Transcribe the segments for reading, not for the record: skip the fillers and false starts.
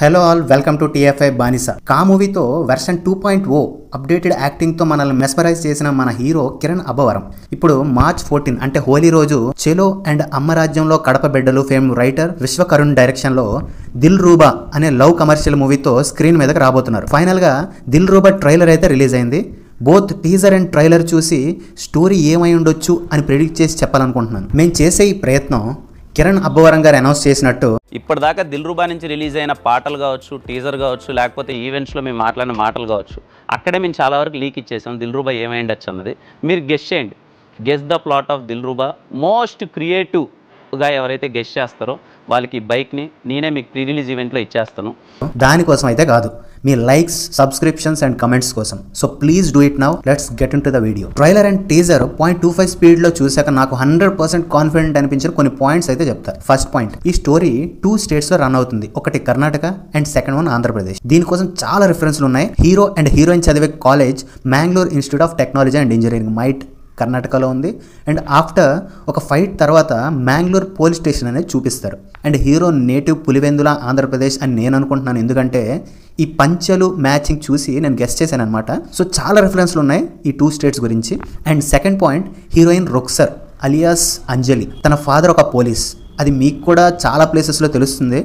Hello all, welcome to TFI Banisa. కా మూవీతో version 2.0 updated యాక్టింగ్తో మనల్ని మెస్మరైజ్ చేసిన మన హీరో కిరణ్ అబ్బవరం ఇప్పుడు మార్చ్ 14 అంటే హోలీ రోజు చెలో అండ్ అమ్మరాజ్యంలో కడప బిడ్డలు ఫేమ్ రైటర్ విశ్వకరుణ్ డైరెక్షన్లో దిల్ రూబా అనే లవ్ కమర్షియల్ మూవీతో స్క్రీన్ మీదకి రాబోతున్నారు. ఫైనల్గా దిల్ రూబా ట్రైలర్ అయితే రిలీజ్ అయింది. బోత్ టీజర్ అండ్ ట్రైలర్ చూసి స్టోరీ ఏమై ఉండొచ్చు అని ప్రెడిక్ట్ చేసి చెప్పాలనుకుంటున్నాను. మేము చేసే ఈ ప్రయత్నం కిరణ్ అబ్బవరం గారు అనౌన్స్ చేసినట్టు ఇప్పటిదాకా దిల్ రూబా నుంచి రిలీజ్ అయిన పాటలు కావచ్చు, టీజర్ కావచ్చు, లేకపోతే ఈవెంట్స్లో మేము మాట్లాడిన మాటలు కావచ్చు, అక్కడే మేము చాలా వరకు లీక్ ఇచ్చేసాం. దిల్ రూబా ఏమైండొచ్చు అన్నది మీరు గెస్ చేయండి. Guess the plot of Dil Ruba. Most క్రియేటివ్గా ఎవరైతే గెస్ చేస్తారో వాళ్ళకి ఈ బైక్ని నేనే మీకు ప్రీ రిలీజ్ ఈవెంట్లో ఇచ్చేస్తాను. దానికోసం అయితే కాదు, మీ లైక్స్, సబ్స్క్రిప్షన్స్ అండ్ కమెంట్స్ కోసం. So please do it now. Let's get in to the video. Trailer and teaser 0.25 స్పీడ్లో చూసాక నాకు 100% కాన్ఫిడెంట్ అనిపించిన కొన్ని పాయింట్స్ అయితే చెప్తారు. ఫస్ట్ పాయింట్, ఈ స్టోరీ 2 స్టేట్స్లో రన్ అవుతుంది. ఒకటి Karnataka and second one Andhra Pradesh. దీనికోసం చాలా రిఫరెన్స్లు ఉన్నాయి. హీరో అండ్ హీరోయిన్ చదివే college Mangalore institute of technology and engineering, might, కర్ణాటకలో ఉంది. అండ్ ఆఫ్టర్ ఒక ఫైట్ తర్వాత మ్యాంగ్లూర్ పోలీస్ స్టేషన్ అనేది చూపిస్తారు. And hero native Pulivendula Andhra Pradesh అని నేను అనుకుంటున్నాను, ఎందుకంటే ఈ పంచలు మ్యాచింగ్ చూసి నేను గెస్ చేశాను అనమాట. సో చాలా రిఫరెన్స్లు ఉన్నాయి ఈ 2 స్టేట్స్ గురించి. And second point, heroine Rukshar alias Anjali, తన ఫాదర్ ఒక పోలీస్. అది మీకు కూడా చాలా ప్లేసెస్లో తెలుస్తుంది.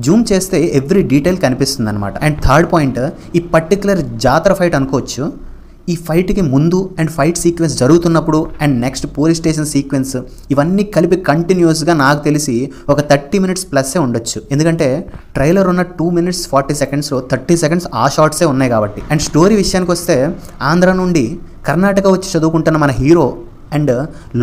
జూమ్ చేస్తే ఎవ్రీ డీటెయిల్ కనిపిస్తుంది అనమాట. అండ్ థర్డ్ పాయింట్, ఈ పర్టికులర్ జాతర ఫైట్ అనుకోవచ్చు. ఈ ఫైట్కి ముందు అండ్ ఫైట్ సీక్వెన్స్ జరుగుతున్నప్పుడు and next police station sequence, ఇవన్నీ కలిపి కంటిన్యూస్గా నాకు తెలిసి ఒక 30 మినిట్స్ ప్లస్సే ఉండొచ్చు. ఎందుకంటే ట్రైలర్ ఉన్న 2 minutes 40 secondsలో 30 seconds ఆ షార్ట్సే ఉన్నాయి కాబట్టి. అండ్ స్టోరీ విషయానికి వస్తే, ఆంధ్ర నుండి కర్ణాటక వచ్చి చదువుకుంటున్న మన hero and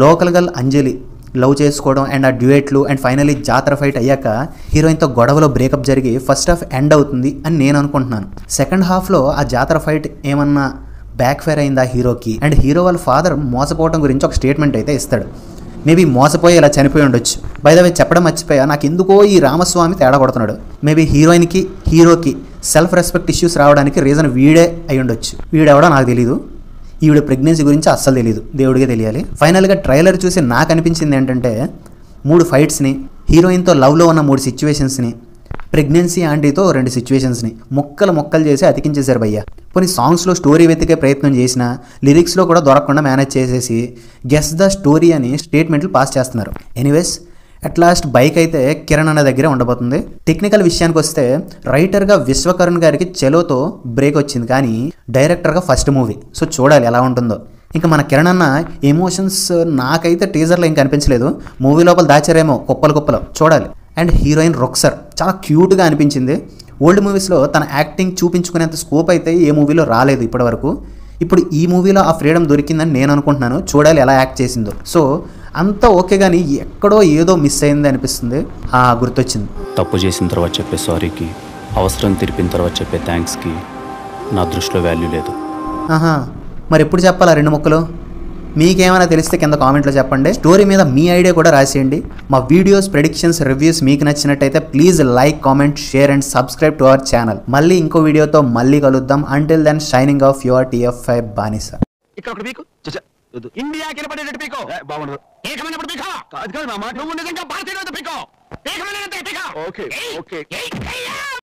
local girl Anjali love చేసుకోవడం అండ్ ఆ డ్యూయెట్లు అండ్ ఫైనలీ జాతర ఫైట్ అయ్యాక హీరోయిన్తో గొడవలో బ్రేకప్ జరిగి ఫస్ట్ హాఫ్ ఎండ్ అవుతుంది అని నేను అనుకుంటున్నాను. సెకండ్ హాఫ్లో ఆ జాతర ఫైట్ ఏమన్నా బ్యాక్ ఫైర్ అయిందా హీరోకి? అండ్ హీరో వాళ్ళ ఫాదర్ మోసపోవడం గురించి ఒక స్టేట్మెంట్ అయితే ఇస్తాడు. మేబీ మోసపోయి ఇలా చనిపోయి ఉండొచ్చు. బై ద వే చెప్పడం మర్చిపోయా, నాకు ఎందుకో ఈ రామస్వామి తేడా కొడుతున్నాడు. మేబీ హీరోయిన్కి హీరోకి సెల్ఫ్ రెస్పెక్ట్ ఇష్యూస్ రావడానికి రీజన్ వీడే అయి ఉండొచ్చు. వీడెవడో నాకు తెలీదు. ఈవిడ ప్రెగ్నెన్సీ గురించి అస్సలు తెలియదు, దేవుడికే తెలియాలి. ఫైనల్గా ట్రైలర్ చూసి నాకు అనిపించింది ఏంటంటే, 3 ఫైట్స్ని, హీరోయిన్తో లవ్లో ఉన్న 3 సిచ్యువేషన్స్ని, ప్రెగ్నెన్సీ ఆంటీతో 2 సిచ్యువేషన్స్ని మొక్కలు చేసి అతికించేశారు భయ్య. కొన్ని సాంగ్స్లో స్టోరీ వెతికే ప్రయత్నం చేసినా లిరిక్స్లో కూడా దొరకకుండా మేనేజ్ చేసేసి గెస్ ద స్టోరీ అని స్టేట్మెంట్లు పాస్ చేస్తున్నారు. ఎనీవేస్, అట్ లాస్ట్ బైక్ అయితే కిరణ్ అన్న దగ్గరే ఉండబోతుంది. టెక్నికల్ విషయానికి వస్తే, రైటర్గా విశ్వకరుణ్ గారికి చెలోతో బ్రేక్ వచ్చింది, కానీ డైరెక్టర్గా ఫస్ట్ మూవీ. సో చూడాలి ఎలా ఉంటుందో. ఇంకా మన కిరణ్ అన్న ఎమోషన్స్ నాకైతే టీజర్లో ఏం కనిపించలేదు. మూవీ లోపల దాచారేమో కుప్పలు చూడాలి. అండ్ హీరోయిన్ రొక్సర్ చాలా క్యూట్గా అనిపించింది. ఓల్డ్ మూవీస్లో తన యాక్టింగ్ చూపించుకునేంత స్కోప్ అయితే ఏ మూవీలో రాలేదు ఇప్పటివరకు. ఇప్పుడు ఈ మూవీలో ఆ ఫ్రీడమ్ దొరికిందని నేను అనుకుంటున్నాను. చూడాలి ఎలా యాక్ట్ చేసిందో. సో అంతా ఓకే, కానీ ఎక్కడో ఏదో మిస్ అయింది అనిపిస్తుంది. గుర్తొచ్చింది, తప్పు చేసిన తర్వాత చెప్పే సారీకి, అవసరం తీర్పిన తర్వాత చెప్పే థ్యాంక్స్కి నా దృష్టిలో వాల్యూ లేదు. మరి ఎప్పుడు చెప్పాలా 2 ముక్కలు? మీకేమైనా తెలిస్తే కింద కామెంట్లో చెప్పండి. స్టోరీ మీద మీ ఐడియా కూడా రాసేయండి. మా వీడియోస్, ప్రెడిక్షన్స్, రివ్యూస్ మీకు నచ్చినట్టయితే please like, comment, share and subscribe to our channel. మళ్ళీ ఇంకో వీడియోతో మళ్ళీ కలుద్దాం. Until then, shining of your TFI బానిసా.